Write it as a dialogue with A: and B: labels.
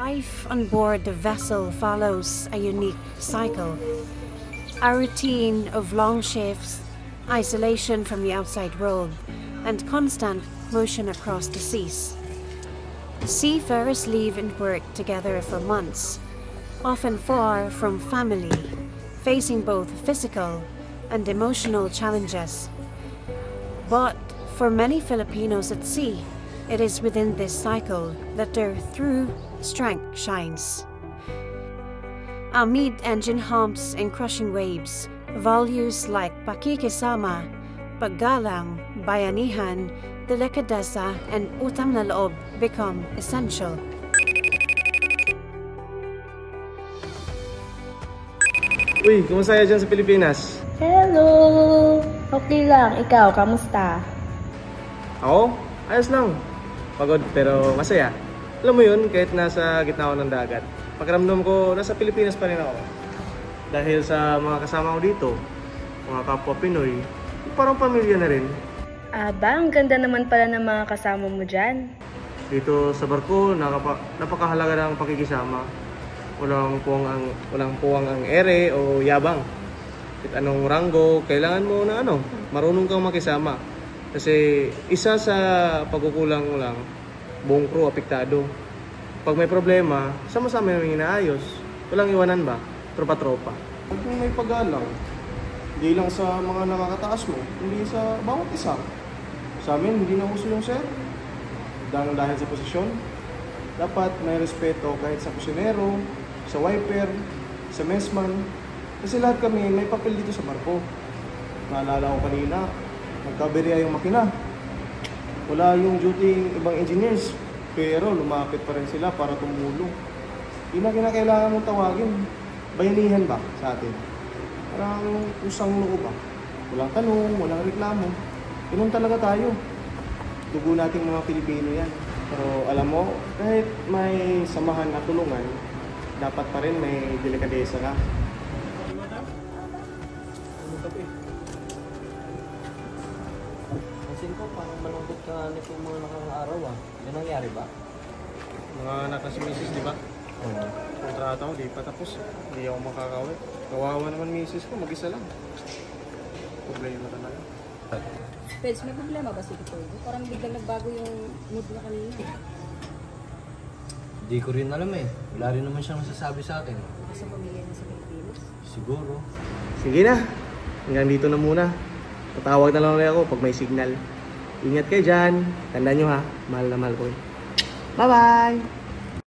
A: Life on board the vessel follows a unique cycle. A routine of long shifts, isolation from the outside world, and constant motion across the seas. Seafarers live and work together for months, often far from family, facing both physical and emotional challenges. But for many Filipinos at sea, it is within this cycle that their true strength shines. Amid engine humps and crushing waves, values like pakikisama, paggalang, bayanihan, delikadesa, and utang na loob become essential.
B: Uy, kumusta kayo dyan sa Pilipinas?
C: Hello! Okay lang. Ikaw, kamusta?
B: Ako? Ayos lang. Pagod pero masaya. Alam mo yun, kahit nasa gitna ako ng dagat, pakiramdam ko nasa Pilipinas pa rin ako. Dahil sa mga kasama ko dito, mga kapwa Pinoy, parang pamilya na rin.
C: Aba, ang ganda naman pala ng mga kasama mo dyan.
B: Dito sa barko, napakahalaga ng pakikisama. Walang puwang ang ere o yabang. Kahit anong ranggo, kailangan mo na marunong kang makisama. Kasi isa sa pagkukulang mo lang, buong crew apektado. Pag may problema, sama-sama yung inaayos. Walang iwanan ba? Tropa-tropa. Kung may paggalang, hindi lang sa mga nakakataas mo, hindi sa bawat isa. Sa amin, hindi na uso yung sir. Dahil sa posisyon, dapat may respeto kahit sa kusinero, sa wiper, sa messman. Kasi lahat kami may papel dito sa barko. Naalala ko kanina, nagkaberya yung makina. Wala yung duty ibang engineers, pero lumapit pa rin sila para tumulong. Yun ang kinakailangan mong tawagin. Bayanihan ba sa atin? Parang usang loob ba? Walang tanong, walang reklamo. Ganun talaga tayo. Dugo nating mga Pilipino yan. Pero alam mo, kahit may samahan at tulungan, dapat pa rin may delikadesa ka.
D: Pansin ko, parang malungkot ka nito mga nakang-araw ah. Yan nangyari ba?
B: Mga anak na si Mrs. di ba?
D: Oo.
B: Kontrata ko, di pa tapos. Hindi ako makakawit. Kawawa naman Mrs. ko, mag-isa lang. Problema talaga.
E: Peds, may problema ba si Tito? Parang biglang nagbago yung mood na kanina.
D: Di ko rin alam eh. Wala rin naman siyang masasabi sa akin.
E: Basta pamilya niya sa Pilipinas.
D: Siguro.
B: Sige na. Hanggang dito na muna. Tatawag na lang ulit ako pag may signal. Ingat kayo dyan. Tandaan nyo ha. Mahal na mahal ko. Bye-bye!